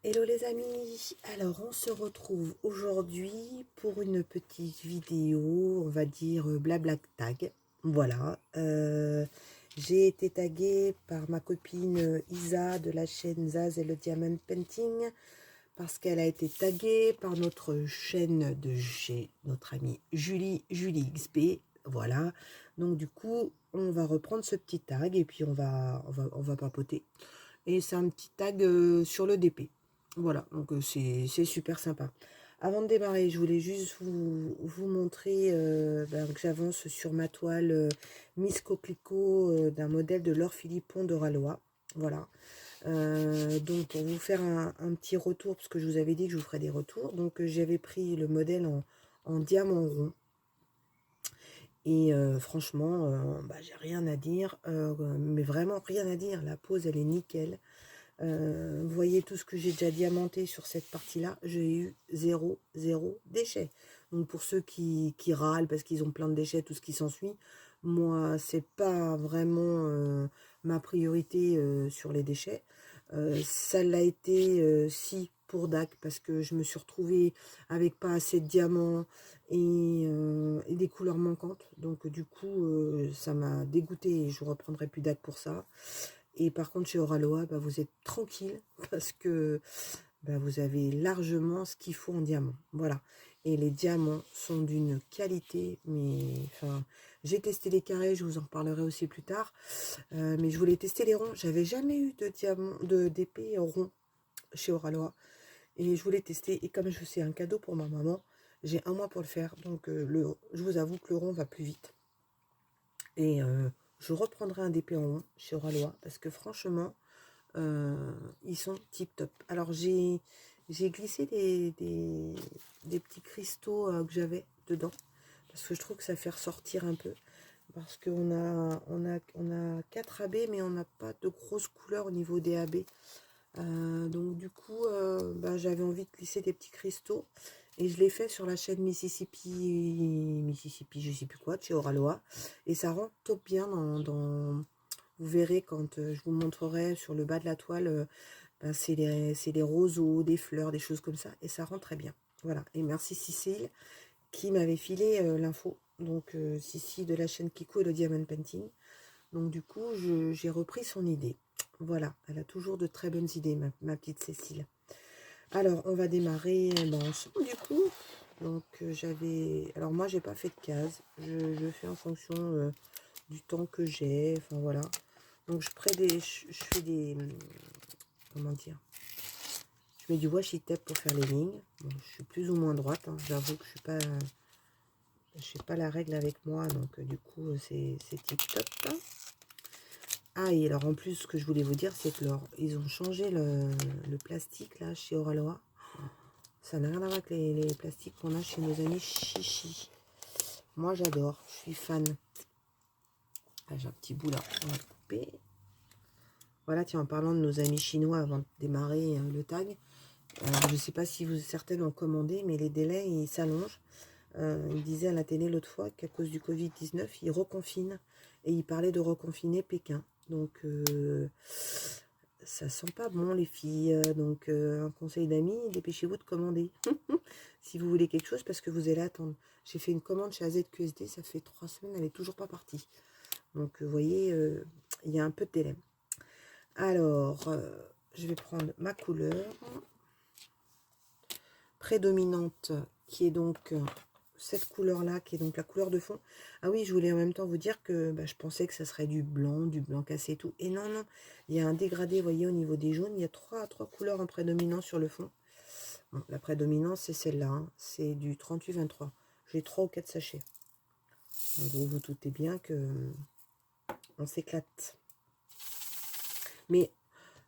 Hello les amis, alors on se retrouve aujourd'hui pour une petite vidéo, on va dire blabla tag. Voilà, j'ai été taguée par ma copine Isa de la chaîne Zaz et le Diamond Painting parce qu'elle a été taguée par notre chaîne de chez notre amie Julie XP. Voilà, donc du coup on va reprendre ce petit tag et puis on va papoter. Et c'est un petit tag sur le DP. Voilà, donc c'est super sympa. Avant de démarrer, je voulais juste vous montrer que j'avance sur ma toile Miss Coquelicot d'un modèle de Laure Philippon de Ralois. Voilà. Donc pour vous faire un petit retour, parce que je vous avais dit que je vous ferais des retours, donc j'avais pris le modèle en diamant rond. Et franchement, j'ai rien à dire, mais vraiment rien à dire. La pose, elle est nickel. Vous voyez tout ce que j'ai déjà diamanté sur cette partie-là, j'ai eu zéro déchet. Donc pour ceux qui râlent parce qu'ils ont plein de déchets, tout ce qui s'ensuit, moi, c'est pas vraiment ma priorité sur les déchets. Ça l'a été si pour DAC parce que je me suis retrouvée avec pas assez de diamants et des couleurs manquantes. Donc du coup, ça m'a dégoûté et je ne reprendrai plus DAC pour ça. Et par contre, chez Oraloa, vous êtes tranquille parce que vous avez largement ce qu'il faut en diamant. Voilà. Et les diamants sont d'une qualité, mais enfin, j'ai testé les carrés, je vous en reparlerai aussi plus tard. Mais je voulais tester les ronds. J'avais jamais eu de diamant, d'épée rond chez Oraloa. Et je voulais tester. Et comme je sais un cadeau pour ma maman, j'ai un mois pour le faire. Donc je vous avoue que le rond va plus vite. Et je reprendrai un DP en rond chez Oraloa parce que franchement, ils sont tip top. Alors j'ai glissé des petits cristaux que j'avais dedans parce que je trouve que ça fait ressortir un peu parce qu'on a 4 AB mais on n'a pas de grosses couleurs au niveau des AB. Donc du coup j'avais envie de glisser des petits cristaux et je l'ai fait sur la chaîne Mississippi je sais plus quoi de chez Oraloa et ça rend top bien dans vous verrez quand je vous montrerai sur le bas de la toile, c'est les roseaux, des fleurs, des choses comme ça. Et ça rend très bien. Voilà. Et merci Cécile qui m'avait filé l'info. Donc Cici de la chaîne Kiko et le Diamond Painting. Donc du coup, j'ai repris son idée. Voilà. Elle a toujours de très bonnes idées, ma petite Cécile. Alors, on va démarrer ensemble du coup. Donc j'avais... Alors moi, j'ai pas fait de case. Je fais en fonction du temps que j'ai. Enfin voilà. Donc je fais des, comment dire, je mets du washi tape pour faire les lignes. Bon, je suis plus ou moins droite, hein. J'avoue que je fais pas la règle avec moi, donc du coup c'est tip top. Ah, et alors en plus ce que je voulais vous dire, c'est que ils ont changé le plastique là chez Oraloa. Ça n'a rien à voir avec les plastiques qu'on a chez nos amis Chichi. Moi j'adore, je suis fan. Ah, j'ai un petit bout là, on va couper. Voilà, tiens, en parlant de nos amis chinois avant de démarrer le tag, je ne sais pas si certaines ont commandé, mais les délais, ils s'allongent. Ils disaient à la télé l'autre fois qu'à cause du Covid-19, ils reconfinent. Et ils parlaient de reconfiner Pékin. Donc, ça sent pas bon, les filles. Donc, un conseil d'amis, dépêchez-vous de commander. Si vous voulez quelque chose, parce que vous allez attendre. J'ai fait une commande chez AZQSD, ça fait 3 semaines, elle n'est toujours pas partie. Donc, vous voyez, il y a un peu de délai. Alors, je vais prendre ma couleur prédominante, qui est donc cette couleur-là, qui est donc la couleur de fond. Ah oui, je voulais en même temps vous dire que je pensais que ça serait du blanc cassé et tout. Et non, non, il y a un dégradé, vous voyez, au niveau des jaunes. Il y a trois couleurs en prédominant sur le fond. Bon, la prédominance, c'est celle-là. Hein. C'est du 38-23. J'ai 3 ou 4 sachets. Donc, vous vous doutez bien que on s'éclate. Mais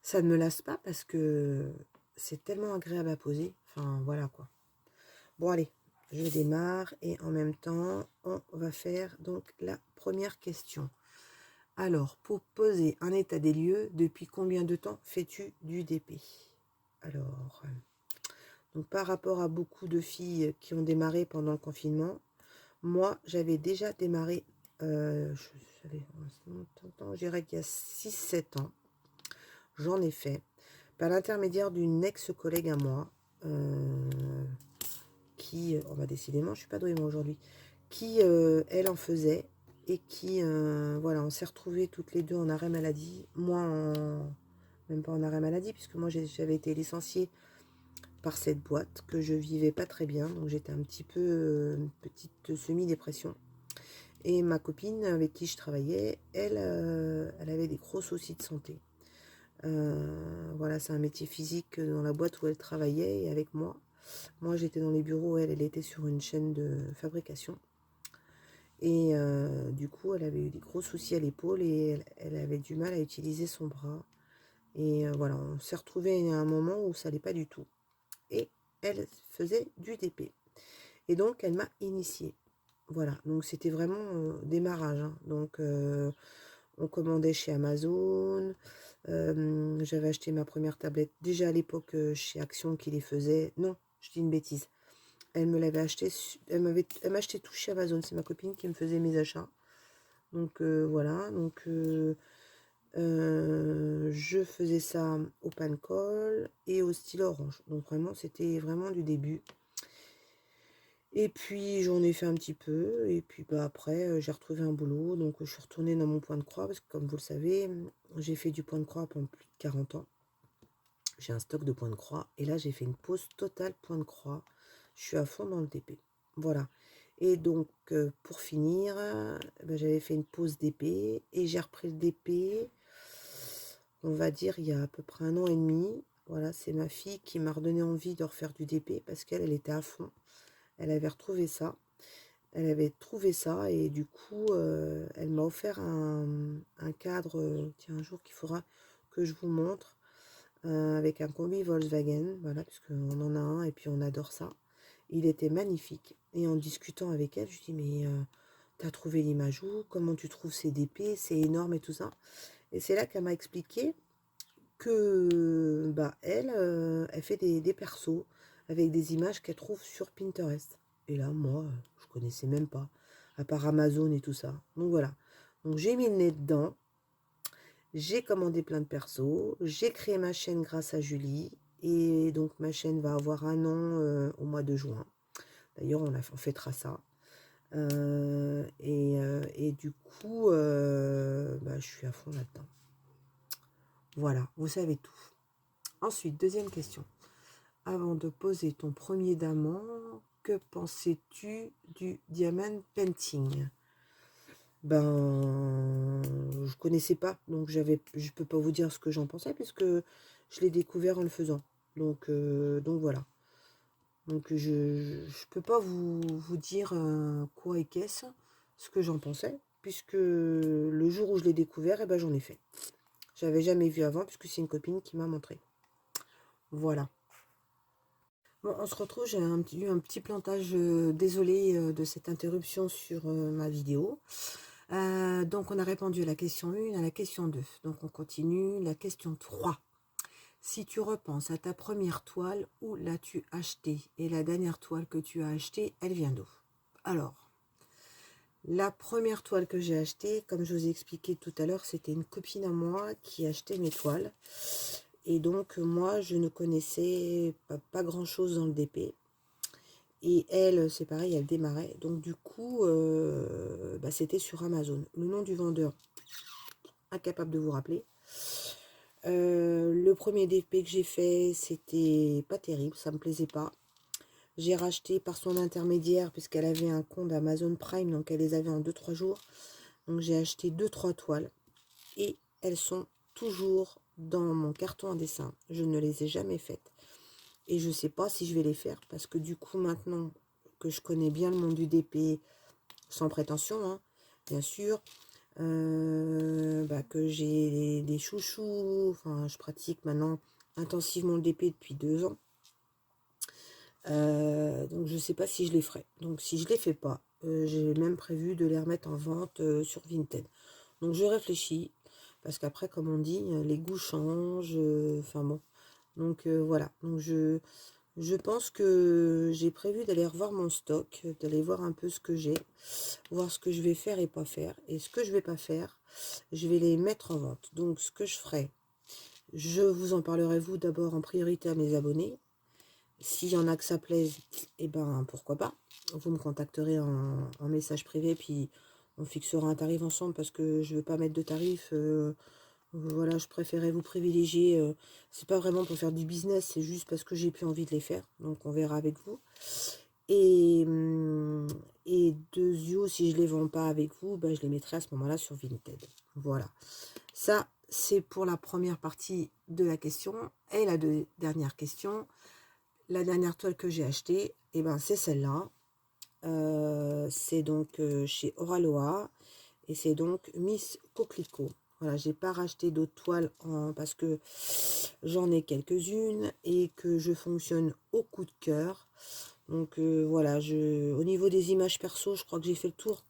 ça ne me lasse pas parce que c'est tellement agréable à poser. Enfin, voilà quoi. Bon, allez, je démarre et en même temps, on va faire donc la première question. Alors, pour poser un état des lieux, depuis combien de temps fais-tu du DP? Alors, donc par rapport à beaucoup de filles qui ont démarré pendant le confinement, moi, j'avais déjà démarré, je dirais qu'il y a 6-7 ans, j'en ai fait. par l'intermédiaire d'une ex-collègue à moi, qui, oh bah décidément, je suis pas douée moi aujourd'hui, qui, elle en faisait, et qui, voilà, on s'est retrouvés toutes les deux en arrêt maladie, moi même pas en arrêt maladie, puisque moi j'avais été licenciée par cette boîte, que je vivais pas très bien, donc j'étais un petit peu, une petite semi-dépression. Et ma copine avec qui je travaillais, elle, elle avait des gros soucis de santé. Voilà, c'est un métier physique dans la boîte où elle travaillait et avec moi. Moi, j'étais dans les bureaux, elle était sur une chaîne de fabrication. Et du coup, elle avait eu des gros soucis à l'épaule et elle avait du mal à utiliser son bras. Et voilà, on s'est retrouvés à un moment où ça n'allait pas du tout. Et elle faisait du DP. Et donc, elle m'a initiée. Voilà, donc c'était vraiment démarrage, hein. Donc, on commandait chez Amazon. J'avais acheté ma première tablette déjà à l'époque chez Action qui les faisait. Non, je dis une bêtise. Elle me l'avait acheté, elle m'achetait tout chez Amazon. C'est ma copine qui me faisait mes achats. Donc voilà, donc je faisais ça au pancol et au stylo orange. Donc vraiment, c'était vraiment du début. Et puis j'en ai fait un petit peu. Et puis bah, après, j'ai retrouvé un boulot. Donc je suis retournée dans mon point de croix. Parce que comme vous le savez, j'ai fait du point de croix pendant plus de 40 ans. J'ai un stock de points de croix. Et là, j'ai fait une pause totale point de croix. Je suis à fond dans le DP. Voilà. Et donc, pour finir, ben, j'avais fait une pause DP. Et j'ai repris le DP, on va dire, il y a à peu près 1 an et demi. Voilà, c'est ma fille qui m'a redonné envie de refaire du DP. Parce qu'elle, elle était à fond. Elle avait retrouvé ça. Elle avait trouvé ça. Et du coup, elle m'a offert un cadre. Tiens, un jour qu'il faudra que je vous montre. Avec un combi Volkswagen, voilà, parce qu'on en a un et puis on adore ça. Il était magnifique. Et en discutant avec elle, je dis, mais t'as trouvé l'image où? Comment tu trouves ces DP? C'est énorme et tout ça. Et c'est là qu'elle m'a expliqué que bah, elle, elle fait des persos avec des images qu'elle trouve sur Pinterest. Et là, moi, je connaissais même pas, à part Amazon et tout ça. Donc voilà. Donc j'ai mis le nez dedans. J'ai commandé plein de persos, j'ai créé ma chaîne grâce à Julie, et donc ma chaîne va avoir 1 an au mois de juin. D'ailleurs, on fêtera ça. Et du coup, bah, je suis à fond là-dedans. Voilà, vous savez tout. Ensuite, deuxième question. Avant de poser ton premier diamant, que pensais-tu du diamond painting? Ben, je connaissais pas, donc je peux pas vous dire ce que j'en pensais puisque je l'ai découvert en le faisant. Donc voilà. Donc je peux pas vous dire quoi et qu'est-ce, ce que j'en pensais, puisque le jour où je l'ai découvert, eh ben j'en ai fait. J'avais jamais vu avant puisque c'est une copine qui m'a montré. Voilà. Bon, on se retrouve, j'ai eu un petit plantage, désolé de cette interruption sur ma vidéo. Donc, on a répondu à la question 1, à la question 2. Donc, on continue. La question 3. Si tu repenses à ta première toile, où l'as-tu achetée? Et la dernière toile que tu as achetée, elle vient d'où? Alors, la première toile que j'ai achetée, comme je vous ai expliqué tout à l'heure, c'était une copine à moi qui achetait mes toiles. Et donc, moi, je ne connaissais pas grand-chose dans le DP. Et elle, c'est pareil, elle démarrait. Donc du coup, bah, c'était sur Amazon. Le nom du vendeur, incapable de vous rappeler. Le premier DP que j'ai fait, c'était pas terrible, ça me plaisait pas. J'ai racheté par son intermédiaire, puisqu'elle avait un compte Amazon Prime, donc elle les avait en 2-3 jours. Donc j'ai acheté 2-3 toiles. Et elles sont toujours dans mon carton à dessin. Je ne les ai jamais faites. Et je ne sais pas si je vais les faire, parce que du coup, maintenant que je connais bien le monde du DP, sans prétention, hein, bien sûr, bah, que j'ai des chouchous, enfin, je pratique maintenant intensivement le DP depuis 2 ans. Donc, je ne sais pas si je les ferai. Donc, si je ne les fais pas, j'ai même prévu de les remettre en vente sur Vinted. Donc, je réfléchis, parce qu'après, comme on dit, les goûts changent, enfin bon. Donc, voilà. Donc, je pense que j'ai prévu d'aller revoir mon stock, d'aller voir un peu ce que j'ai, voir ce que je vais faire et pas faire. Et ce que je vais pas faire, je vais les mettre en vente. Donc, ce que je ferai, Je vous en parlerai, vous, d'abord en priorité à mes abonnés. S'il y en a que ça plaise, et ben pourquoi pas. Vous me contacterez en message privé, puis on fixera un tarif ensemble parce que je ne veux pas mettre de tarif. Voilà, je préférais vous privilégier. C'est pas vraiment pour faire du business, c'est juste parce que j'ai plus envie de les faire. Donc on verra avec vous. Et deux yeux, si je les vends pas avec vous, ben, je les mettrai à ce moment-là sur Vinted. Voilà. Ça, c'est pour la première partie de la question. Et la dernière question, la dernière toile que j'ai achetée, et ben, c'est celle-là. C'est donc chez Oraloa. Et c'est donc Miss Coquelicot. Voilà, j'ai pas racheté d'autres toiles parce que j'en ai quelques-unes et que je fonctionne au coup de cœur. Donc voilà, au niveau des images perso, je crois que j'ai fait le tour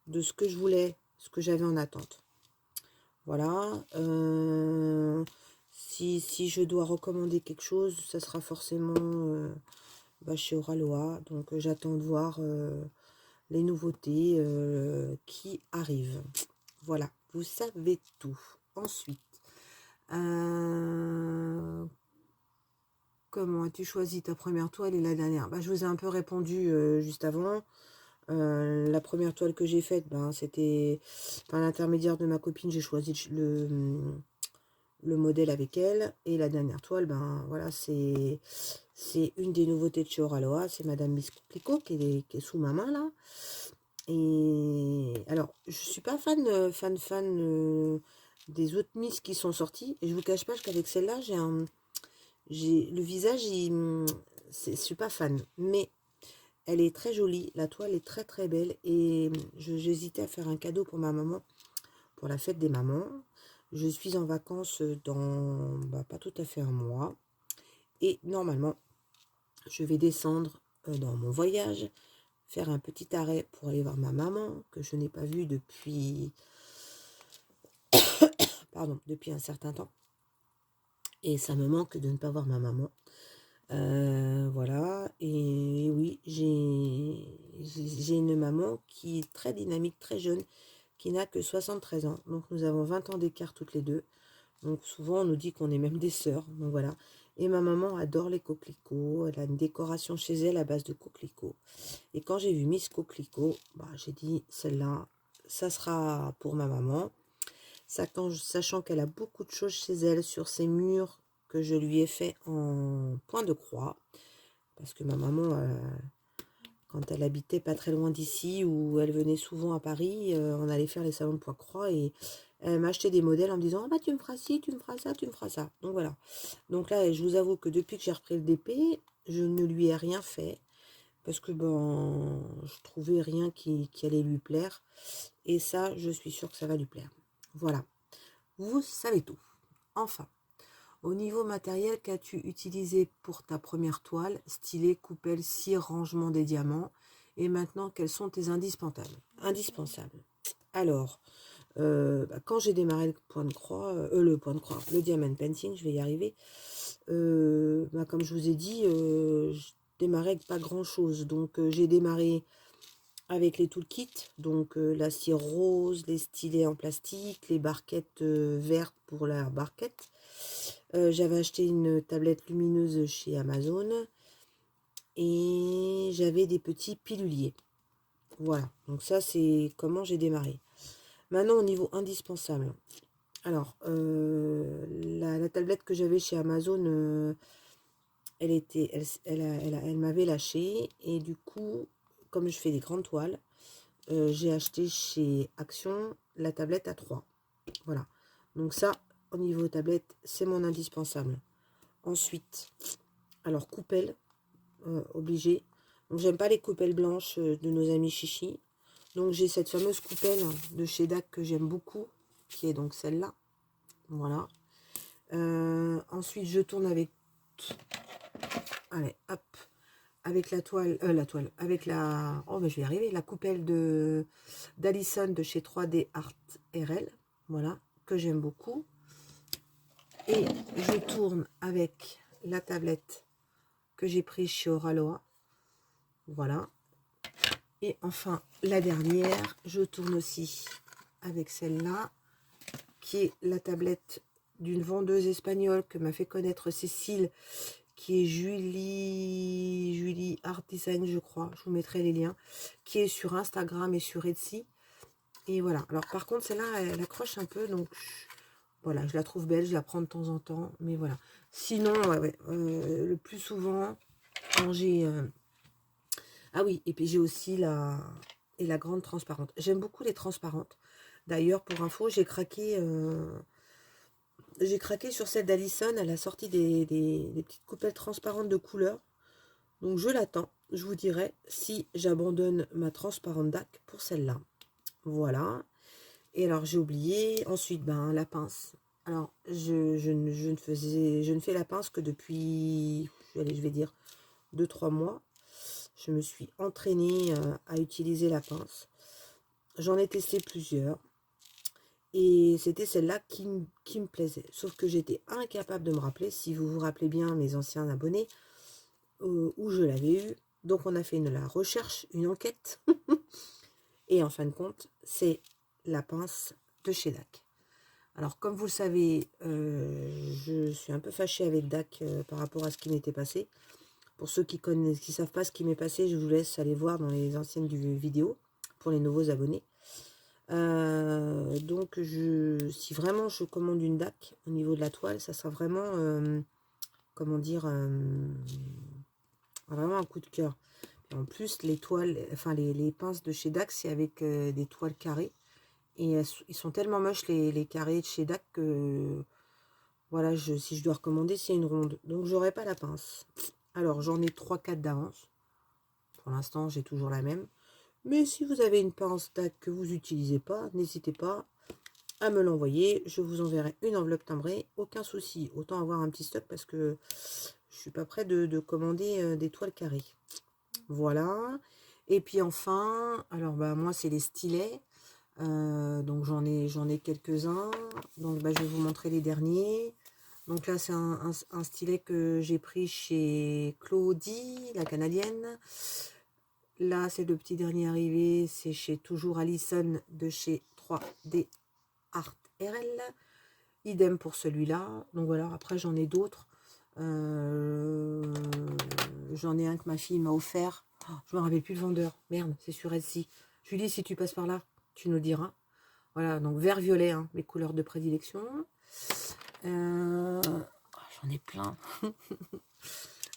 de ce que je voulais, ce que j'avais en attente. Voilà. Si je dois recommander quelque chose, ça sera forcément chez Oraloa. Donc j'attends de voir les nouveautés qui arrivent. Voilà, vous savez tout. Ensuite, comment as-tu choisi ta première toile et la dernière? Je vous ai un peu répondu juste avant. La première toile que j'ai faite, c'était par l'intermédiaire de ma copine, j'ai choisi le modèle avec elle. Et la dernière toile, voilà, c'est une des nouveautés de chez Oraloa, c'est Madame Miss Coquelicot qui est sous ma main là. Et alors, je suis pas fan des autres Miss qui sont sorties. Et je vous cache pas qu'avec celle-là, j'ai le visage, je suis pas fan. Mais elle est très jolie, la toile est très très belle. Et j'hésitais à faire un cadeau pour ma maman, pour la fête des mamans. Je suis en vacances dans pas tout à fait un mois. Et normalement, je vais descendre dans mon voyage, faire un petit arrêt pour aller voir ma maman, que je n'ai pas vue depuis un certain temps. Et ça me manque de ne pas voir ma maman. Voilà. Et oui, j'ai une maman qui est très dynamique, très jeune, qui n'a que 73 ans. Donc nous avons 20 ans d'écart toutes les deux. Donc souvent on nous dit qu'on est même des sœurs. Donc voilà. Et ma maman adore les coquelicots. Elle a une décoration chez elle à base de coquelicots. Et quand j'ai vu Miss Coquelicot, j'ai dit celle-là, ça sera pour ma maman. Sachant qu'elle a beaucoup de choses chez elle sur ses murs que je lui ai fait en point de croix. Parce que ma maman, quand elle habitait pas très loin d'ici, ou elle venait souvent à Paris, on allait faire les salons de point-croix et elle m'a acheté des modèles en me disant tu me feras ci, tu me feras ça, tu me feras ça. Donc voilà. Donc là, je vous avoue que depuis que j'ai repris le DP, je ne lui ai rien fait. Parce que je trouvais rien qui allait lui plaire. Et ça, je suis sûre que ça va lui plaire. Voilà. Vous savez tout. Enfin, au niveau matériel, qu'as-tu utilisé pour ta première toile? Stylet, coupelle, cire, rangement des diamants. Et maintenant, quels sont tes indispensables? Indispensables. Alors, quand j'ai démarré le point de croix, le diamond painting, je vais y arriver. Comme je vous ai dit, je démarrais avec pas grand chose. Donc, j'ai démarré avec les toolkits, donc la cire rose, les stylets en plastique, les barquettes vertes pour la barquette. J'avais acheté une tablette lumineuse chez Amazon et j'avais des petits piluliers. Voilà, donc ça c'est comment j'ai démarré. Maintenant au niveau indispensable. Alors, la tablette que j'avais chez Amazon, elle m'avait lâché et du coup, comme je fais des grandes toiles, j'ai acheté chez Action la tablette A3. Voilà. Donc ça, au niveau tablette, c'est mon indispensable. Ensuite, alors coupelle, obligé. Donc j'aime pas les coupelles blanches de nos amis Chichi. Donc j'ai cette fameuse coupelle de chez DAC que j'aime beaucoup, qui est donc celle-là. Voilà. Ensuite, je tourne avec... Allez, hop. Avec la toile, avec la... Oh, je vais y arriver. La coupelle d'Alison de chez 3D Art RL. Voilà, que j'aime beaucoup. Et je tourne avec la tablette que j'ai prise chez Oraloa. Voilà. Et enfin, la dernière, je tourne aussi avec celle-là, qui est la tablette d'une vendeuse espagnole que m'a fait connaître Cécile, qui est Julie Art Design, je crois. Je vous mettrai les liens. Qui est sur Instagram et sur Etsy. Et voilà. Alors, par contre, celle-là, elle accroche un peu. Donc, voilà, je la trouve belle. Je la prends de temps en temps. Mais voilà. Sinon, le plus souvent, quand j'ai... Ah oui, et puis j'ai aussi la grande transparente. J'aime beaucoup les transparentes. D'ailleurs, pour info, j'ai craqué sur celle d'Alison. Elle a sorti des petites coupelles transparentes de couleur. Donc je l'attends. Je vous dirai si j'abandonne ma transparente DAC pour celle-là. Voilà. Et alors j'ai oublié. Ensuite, ben, la pince. Alors, je ne fais la pince que depuis, allez, je vais dire 2-3 mois. Je me suis entraînée à utiliser la pince. J'en ai testé plusieurs. Et c'était celle-là qui me plaisait. Sauf que j'étais incapable de me rappeler, si vous vous rappelez bien, mes anciens abonnés, où je l'avais eu. Donc on a fait la recherche, une enquête. Et en fin de compte, c'est la pince de chez DAC. Alors comme vous le savez, je suis un peu fâchée avec DAC par rapport à ce qui m'était passé. Pour ceux qui ne savent pas ce qui m'est passé, je vous laisse aller voir dans les anciennes vidéos pour les nouveaux abonnés. Donc si vraiment je commande une DAC au niveau de la toile, ça sera vraiment comment dire, vraiment un coup de cœur. Et en plus les toiles, enfin les pinces de chez DAC, c'est avec des toiles carrées, et ils sont tellement moches les carrés de chez DAC que voilà, si je dois recommander, c'est une ronde, donc j'aurai pas la pince. Alors j'en ai 3-4 d'avance. Pour l'instant j'ai toujours la même. Mais si vous avez une pince DAC que vous n'utilisez pas, n'hésitez pas à me l'envoyer. Je vous enverrai une enveloppe timbrée. Aucun souci. Autant avoir un petit stock parce que je suis pas prêt de commander des toiles carrées. Voilà. Et puis enfin, alors bah moi c'est les stylets. Donc j'en ai quelques-uns. Donc bah, je vais vous montrer les derniers. Donc là c'est un stylet que j'ai pris chez Claudie, la canadienne. Là, c'est le petit dernier arrivé, c'est chez toujours Alison de chez 3D Art RL. Idem pour celui-là. Donc voilà, après j'en ai d'autres. J'en ai un que ma fille m'a offert. Oh, je me rappelle plus le vendeur. Merde, c'est sur Etsy. Julie, si tu passes par là, tu nous diras. Voilà, donc vert violet, hein, mes couleurs de prédilection. J'en ai plein.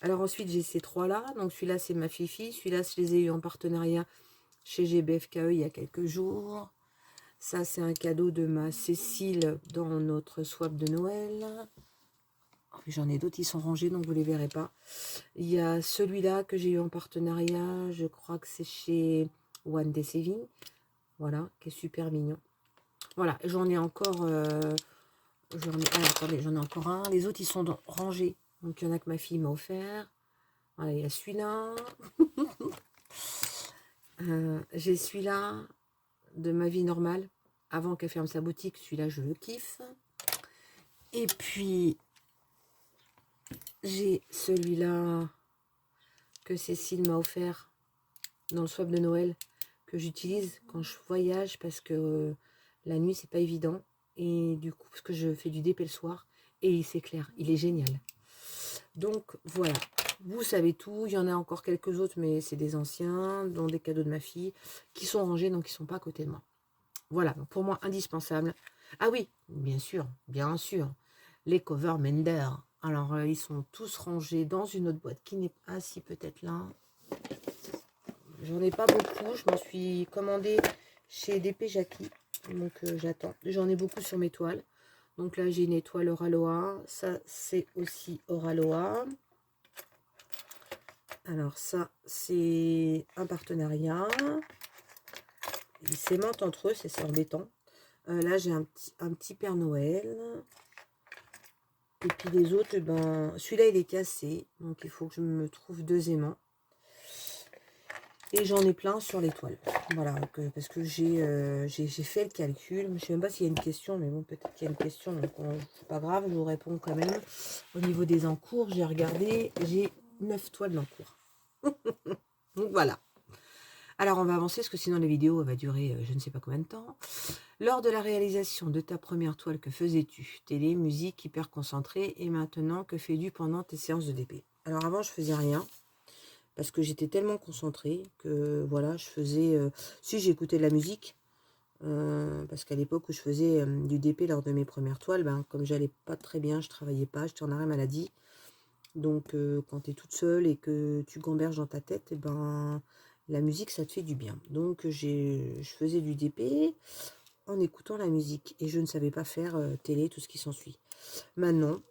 Alors ensuite, j'ai ces trois-là. Donc celui-là, c'est ma Fifi. Celui-là, je les ai eu en partenariat chez GBFKE il y a quelques jours. Ça, c'est un cadeau de ma Cécile dans notre swap de Noël. J'en ai d'autres, ils sont rangés, donc vous ne les verrez pas. Il y a celui-là que j'ai eu en partenariat. Je crois que c'est chez One Day Saving. Voilà, qui est super mignon. Voilà, j'en ai encore... attendez, j'en ai encore un. Les autres, ils sont rangés. Donc, il y en a que ma fille m'a offert. Voilà, il y a celui-là. J'ai celui-là de ma vie normale. Avant qu'elle ferme sa boutique, celui-là, je le kiffe. Et puis, j'ai celui-là que Cécile m'a offert dans le swap de Noël, que j'utilise quand je voyage parce que la nuit, c'est pas évident. Et du coup, parce que je fais du DP le soir, et il s'éclaire. Il est génial. Donc, voilà. Vous savez tout. Il y en a encore quelques autres, mais c'est des anciens, dont des cadeaux de ma fille, qui sont rangés, donc ils ne sont pas à côté de moi. Voilà, donc pour moi, indispensable. Ah oui, bien sûr, les cover Mender. Alors, ils sont tous rangés dans une autre boîte qui n'est pas... Ah si, peut-être là. J'en ai pas beaucoup. Je m'en suis commandé chez DP Jackie. Donc, j'attends. J'en ai beaucoup sur mes toiles. Donc là, j'ai une étoile Oraloa. Ça, c'est aussi Oraloa. Alors, ça, c'est un partenariat. Ils s'aimentent entre eux, c'est embêtant. Là, j'ai un petit Père Noël. Et puis les autres, ben, celui-là, il est cassé. Donc, il faut que je me trouve 2 aimants. Et j'en ai plein sur les toiles. Voilà, donc, parce que j'ai fait le calcul. Je ne sais même pas s'il y a une question, mais bon, peut-être qu'il y a une question. Donc, c'est pas grave, je vous réponds quand même. Au niveau des encours, j'ai regardé. J'ai 9 toiles d'encours. Donc, voilà. Alors, on va avancer parce que sinon la vidéo elle va durer je ne sais pas combien de temps. Lors de la réalisation de ta première toile, que faisais-tu? Télé, musique, hyper concentré. Et maintenant, que fais-tu pendant tes séances de DP? Alors avant, je faisais rien parce que j'étais tellement concentrée que voilà, je faisais... si j'écoutais de la musique, parce qu'à l'époque où je faisais du DP lors de mes premières toiles, ben, comme j'allais pas très bien, je travaillais pas, j'étais en arrêt maladie. Donc quand tu es toute seule et que tu gamberges dans ta tête, et ben, la musique, ça te fait du bien. Donc je faisais du DP en écoutant la musique et je ne savais pas faire télé, tout ce qui s'ensuit. Maintenant,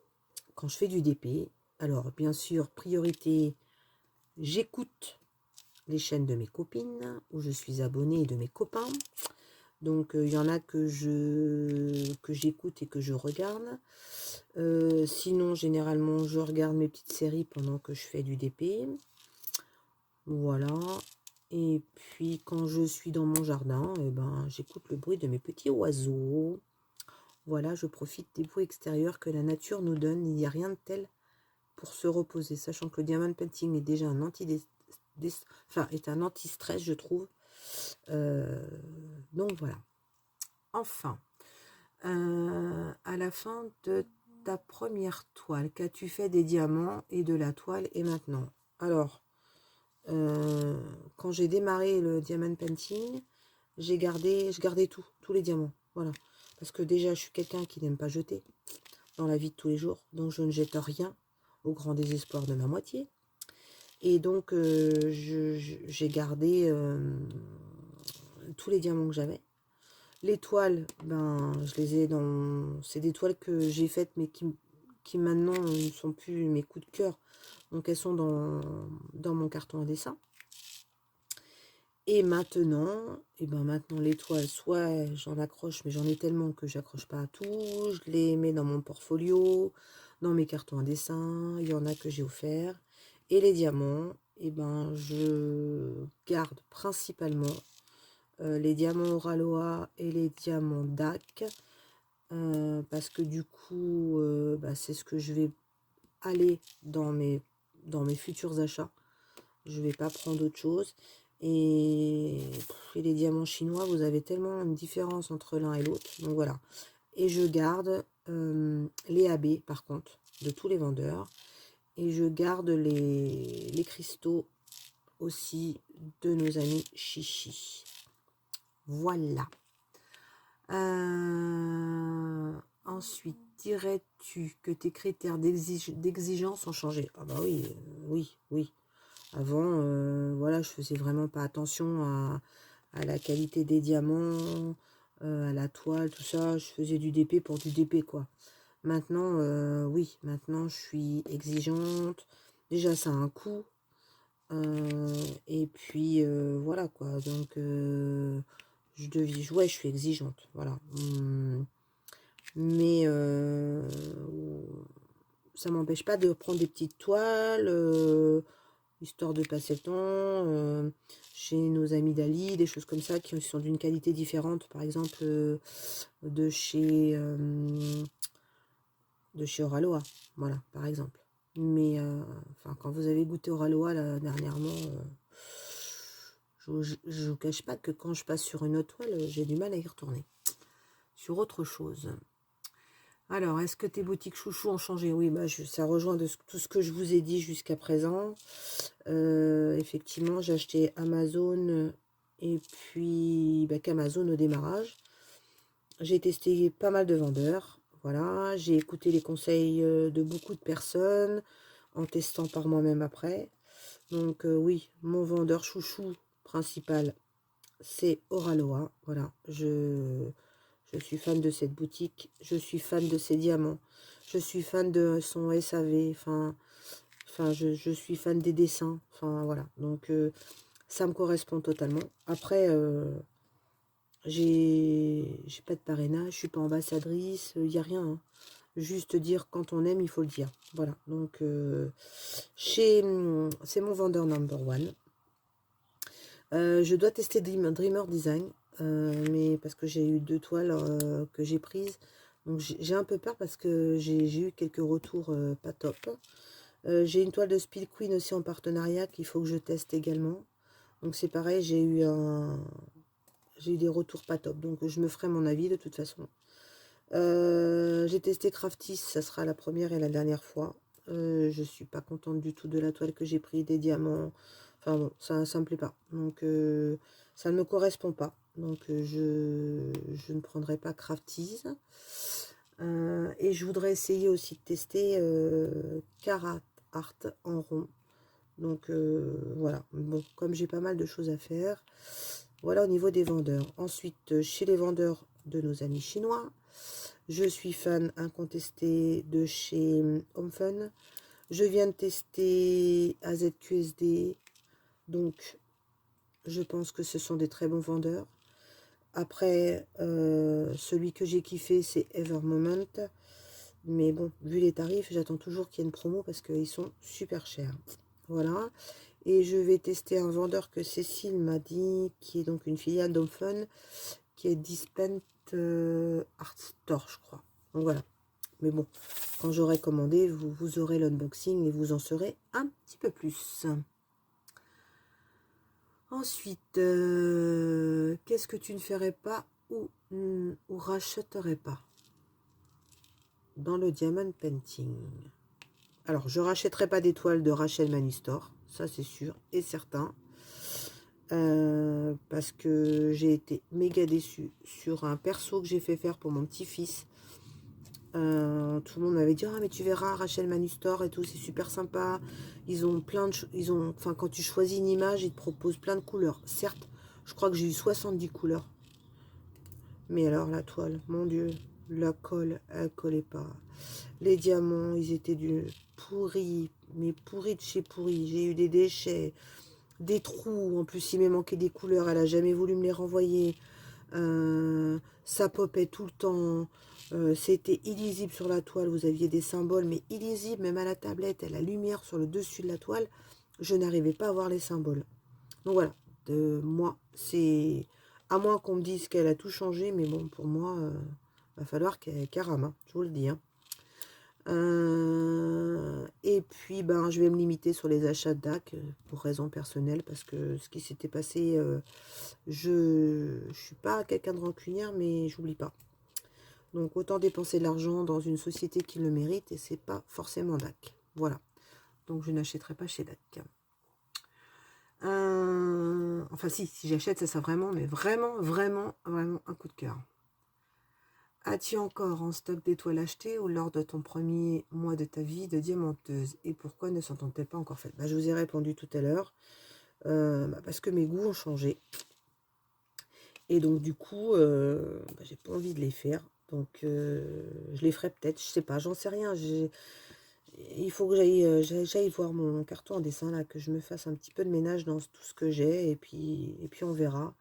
quand je fais du DP, alors bien sûr, priorité, j'écoute les chaînes de mes copines où je suis abonnée et de mes copains. Donc il y en a que j'écoute et que je regarde. Sinon, généralement, je regarde mes petites séries pendant que je fais du DP. Voilà. Et puis, quand je suis dans mon jardin, eh ben, j'écoute le bruit de mes petits oiseaux. Voilà, je profite des bruits extérieurs que la nature nous donne. Il n'y a rien de tel pour se reposer, sachant que le diamond painting est déjà un est un anti-stress, je trouve. Donc voilà. Enfin, à la fin de ta première toile, qu'as-tu fait des diamants et de la toile et maintenant? Alors, quand j'ai démarré le diamond painting, je gardais tous les diamants, voilà. Parce que déjà, je suis quelqu'un qui n'aime pas jeter dans la vie de tous les jours, donc je ne jette rien au grand désespoir de ma moitié. Et donc, j'ai gardé tous les diamants que j'avais. Les toiles, ben, je les ai dans... C'est des toiles que j'ai faites, mais qui maintenant ne sont plus mes coups de cœur. Donc, elles sont dans mon carton à dessin. Et maintenant, maintenant les toiles, soit j'en accroche, mais j'en ai tellement que j'accroche pas à tout. Je les mets dans mon portfolio, dans mes cartons à dessin. Il y en a que j'ai offert. Et les diamants, je garde principalement les diamants Oraloa et les diamants DAC. Parce que du coup, c'est ce que je vais aller dans mes futurs achats. Je vais pas prendre autre chose. Et les diamants chinois, vous avez tellement une différence entre l'un et l'autre. Donc voilà. Et je garde les AB, par contre, de tous les vendeurs. Et je garde les cristaux aussi de nos amis Chichi. Voilà. Ensuite, dirais-tu que tes critères d'exigence ont changé? Ah bah oui, oui. Avant, voilà, je faisais vraiment pas attention à la qualité des diamants, à la toile, tout ça. Je faisais du DP pour du DP, quoi. Maintenant, oui, maintenant, je suis exigeante. Déjà, ça a un coût. Et puis, voilà, quoi. Donc, je suis exigeante, voilà. Mais ça m'empêche pas de prendre des petites toiles, histoire de passer le temps, chez nos amis d'Ali, des choses comme ça qui sont d'une qualité différente, par exemple de chez Oraloa, voilà, par exemple. Mais enfin, quand vous avez goûté Oraloa là, dernièrement, je ne vous cache pas que quand je passe sur une autre toile, j'ai du mal à y retourner. Sur autre chose. Alors, est-ce que tes boutiques chouchou ont changé? Oui, ça rejoint tout ce que je vous ai dit jusqu'à présent. Effectivement, j'ai acheté Amazon et puis qu'Amazon au démarrage. J'ai testé pas mal de vendeurs. Voilà, j'ai écouté les conseils de beaucoup de personnes en testant par moi-même après. Donc oui, mon vendeur chouchou principal, c'est Oraloa. Voilà, je suis fan de cette boutique. Je suis fan de ses diamants. Je suis fan de son SAV. Enfin, je suis fan des dessins. Enfin, voilà. Donc, ça me correspond totalement. Après, j'ai pas de parrainage. Je suis pas ambassadrice. Il n'y a rien. Hein. Juste dire quand on aime, il faut le dire. Voilà. Donc, c'est mon vendeur number one. Je dois tester Dreamer Design. Mais parce que j'ai eu 2 toiles que j'ai prises. Donc, j'ai un peu peur parce que j'ai eu quelques retours pas top. J'ai une toile de Speed Queen aussi en partenariat qu'il faut que je teste également. Donc c'est pareil, j'ai eu des retours pas top. Donc je me ferai mon avis de toute façon. J'ai testé Craftis, ça sera la première et la dernière fois. Je suis pas contente du tout de la toile que j'ai pris, des diamants. Enfin bon, ça me plaît pas. Donc ça ne me correspond pas. Donc je ne prendrai pas Craftis. Et je voudrais essayer aussi de tester Carat Art en rond. Donc voilà, bon, comme j'ai pas mal de choses à faire, voilà au niveau des vendeurs. Ensuite, chez les vendeurs de nos amis chinois, je suis fan incontesté de chez Homefun. Je viens de tester AZQSD, donc je pense que ce sont des très bons vendeurs. Après, celui que j'ai kiffé, c'est Evermoment. Mais bon, vu les tarifs, j'attends toujours qu'il y ait une promo parce qu'ils sont super chers. Voilà. Et je vais tester un vendeur que Cécile m'a dit, qui est donc une filiale d'Homefun, qui est Dispent Art Store, je crois. Donc voilà. Mais bon, quand j'aurai commandé, vous aurez l'unboxing et vous en saurez un petit peu plus. Ensuite, qu'est-ce que tu ne ferais pas ou rachèterais pas dans le diamond painting? Alors, je rachèterai pas des toiles de Rachel Manistor, ça c'est sûr et certain. Parce que j'ai été méga déçue sur un perso que j'ai fait faire pour mon petit-fils. Tout le monde m'avait dit ah mais tu verras Rachel Manustor et tout, c'est super sympa, ils ont plein de enfin quand tu choisis une image ils te proposent plein de couleurs. Certes je crois que j'ai eu 70 couleurs, mais alors la toile, mon dieu, la colle elle collait pas, les diamants ils étaient du pourri, mais pourri de chez pourri. J'ai eu des déchets, des trous, en plus il m'est manqué des couleurs, elle a jamais voulu me les renvoyer. Ça popait tout le temps, c'était illisible sur la toile, vous aviez des symboles mais illisibles, même à la tablette et la lumière sur le dessus de la toile, je n'arrivais pas à voir les symboles. Donc voilà, moi c'est à moins qu'on me dise qu'elle a tout changé, mais bon pour moi va falloir qu'elle rame, hein, je vous le dis, hein. Et puis ben je vais me limiter sur les achats de DAC pour raison personnelle, parce que ce qui s'était passé, je suis pas quelqu'un de rancunière, mais j'oublie pas. Donc autant dépenser de l'argent dans une société qui le mérite, et c'est pas forcément DAC. Voilà. Donc je n'achèterai pas chez DAC. Enfin si j'achète, ça sera vraiment, mais vraiment, vraiment, vraiment un coup de cœur. As-tu encore en stock des toiles achetées ou lors de ton premier mois de ta vie de diamanteuse? Et pourquoi ne sont-elles pas encore faites? Je vous ai répondu tout à l'heure. Parce que mes goûts ont changé. Et donc du coup, j'ai pas envie de les faire. Donc je les ferai peut-être, je sais pas, j'en sais rien. Il faut que j'aille voir mon carton en dessin là, que je me fasse un petit peu de ménage dans tout ce que j'ai. Et puis on verra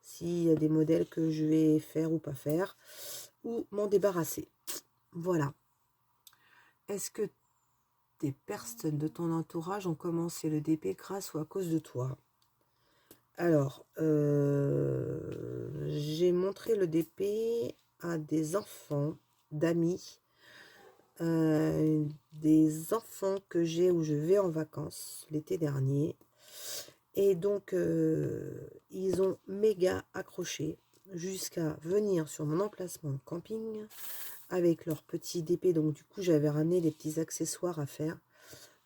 s'il y a des modèles que je vais faire ou pas faire, ou m'en débarrasser. Voilà. Est-ce que des personnes de ton entourage ont commencé le DP grâce ou à cause de toi? Alors, j'ai montré le DP à des enfants d'amis, des enfants que j'ai où je vais en vacances l'été dernier. Et donc, ils ont méga accroché jusqu'à venir sur mon emplacement de camping avec leur petit DP. Donc, du coup, j'avais ramené des petits accessoires à faire,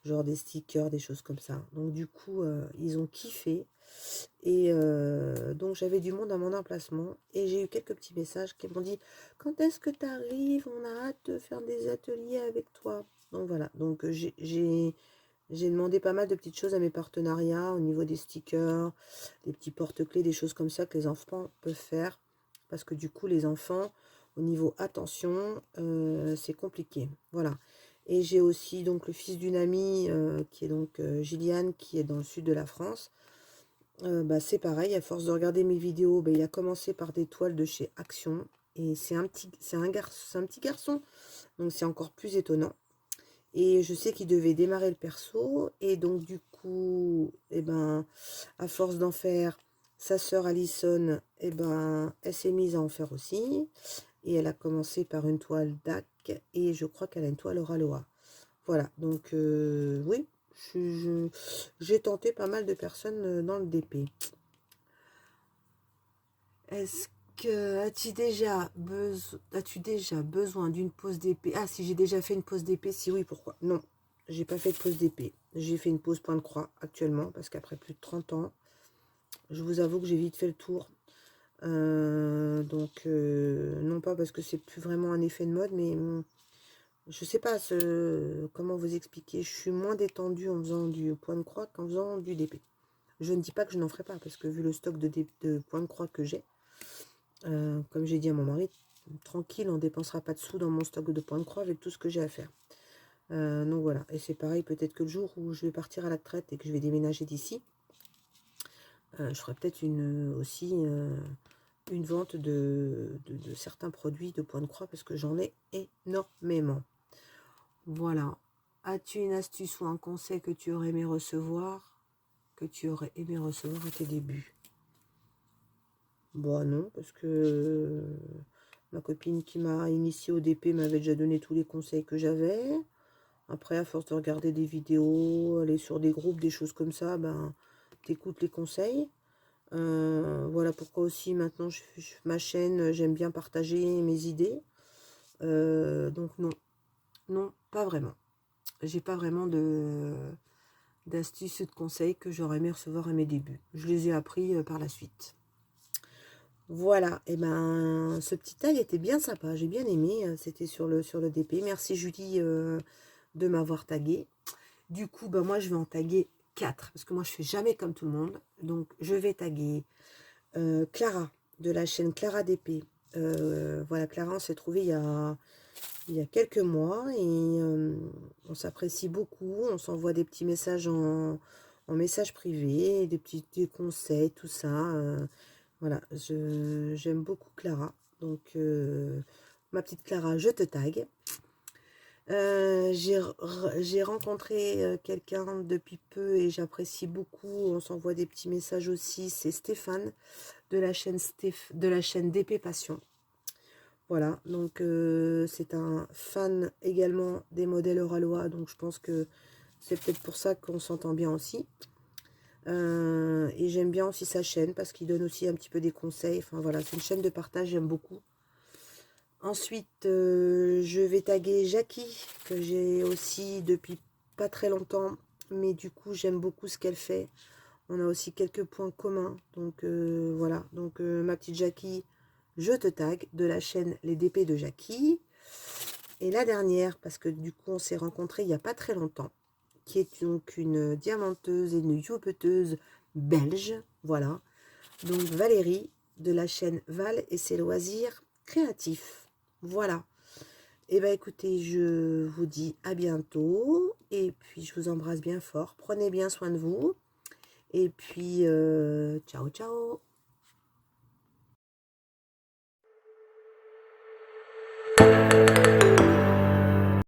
genre des stickers, des choses comme ça. Donc, du coup, ils ont kiffé. Et donc j'avais du monde à mon emplacement et j'ai eu quelques petits messages qui m'ont dit quand est-ce que tu arrives, on a hâte de faire des ateliers avec toi. Donc voilà, donc j'ai demandé pas mal de petites choses à mes partenariats au niveau des stickers, des petits porte-clés, des choses comme ça que les enfants peuvent faire, parce que du coup les enfants au niveau attention c'est compliqué. Voilà. Et j'ai aussi donc le fils d'une amie qui est donc Gilliane, qui est dans le sud de la France. C'est pareil, à force de regarder mes vidéos, il a commencé par des toiles de chez Action. Et c'est un petit garçon, donc c'est encore plus étonnant. Et je sais qu'il devait démarrer le perso. Et donc du coup, à force d'en faire, sa sœur Alison, elle s'est mise à en faire aussi. Et elle a commencé par une toile DAC. Et je crois qu'elle a une toile Oraloa. Voilà, donc oui, J'ai tenté pas mal de personnes dans le DP. Est-ce que as-tu déjà besoin d'une pause d'épée? Ah, si j'ai déjà fait une pause d'épée, si oui, pourquoi? Non, j'ai pas fait de pause d'épée. J'ai fait une pause point de croix actuellement, parce qu'après plus de 30 ans, je vous avoue que j'ai vite fait le tour. Donc, non pas parce que c'est plus vraiment un effet de mode, mais je sais pas comment vous expliquer. Je suis moins détendue en faisant du point de croix qu'en faisant du DP. Je ne dis pas que je n'en ferai pas, parce que vu le stock de points de croix que j'ai, comme j'ai dit à mon mari, tranquille, on ne dépensera pas de sous dans mon stock de points de croix avec tout ce que j'ai à faire. Donc voilà, et c'est pareil, peut-être que le jour où je vais partir à la retraite et que je vais déménager d'ici, je ferai peut-être aussi une vente de certains produits de points de croix parce que j'en ai énormément. Voilà. As-tu une astuce ou un conseil que tu aurais aimé recevoir, à tes débuts? Bon, non, parce que ma copine qui m'a initiée au DP m'avait déjà donné tous les conseils que j'avais. Après, à force de regarder des vidéos, aller sur des groupes, des choses comme ça, ben, t'écoutes les conseils. Voilà pourquoi aussi maintenant ma chaîne, j'aime bien partager mes idées. Donc non, non, pas vraiment. J'ai pas vraiment d'astuces ou de conseils que j'aurais aimé recevoir à mes débuts. Je les ai appris par la suite. Voilà, et ben ce petit tag était bien sympa, j'ai bien aimé, c'était sur le DP. Merci Julie de m'avoir tagué. Du coup, ben, moi je vais en taguer 4, parce que moi je fais jamais comme tout le monde. Donc je vais taguer Clara, de la chaîne Clara DP. Voilà, Clara, on s'est trouvé il y a quelques mois et on s'apprécie beaucoup. On s'envoie des petits messages en message privé, des conseils, tout ça. Voilà, j'aime beaucoup Clara. Donc, ma petite Clara, je te tag. J'ai rencontré quelqu'un depuis peu et j'apprécie beaucoup. On s'envoie des petits messages aussi. C'est Stéphane de la chaîne DP Passion. Voilà, donc c'est un fan également des modèles Oralois, donc je pense que c'est peut-être pour ça qu'on s'entend bien aussi. Et j'aime bien aussi sa chaîne parce qu'il donne aussi un petit peu des conseils. Enfin voilà, c'est une chaîne de partage, j'aime beaucoup. Ensuite, je vais taguer Jackie, que j'ai aussi depuis pas très longtemps, mais du coup j'aime beaucoup ce qu'elle fait. On a aussi quelques points communs, donc voilà. Donc ma petite Jackie, je te tag de la chaîne Les DP de Jackie. Et la dernière, parce que du coup on s'est rencontrés il n'y a pas très longtemps, qui est donc une diamanteuse et une youpeteuse belge, voilà. Donc Valérie de la chaîne Val et ses loisirs créatifs. Voilà. Et bien écoutez, je vous dis à bientôt et puis je vous embrasse bien fort. Prenez bien soin de vous et puis ciao ciao.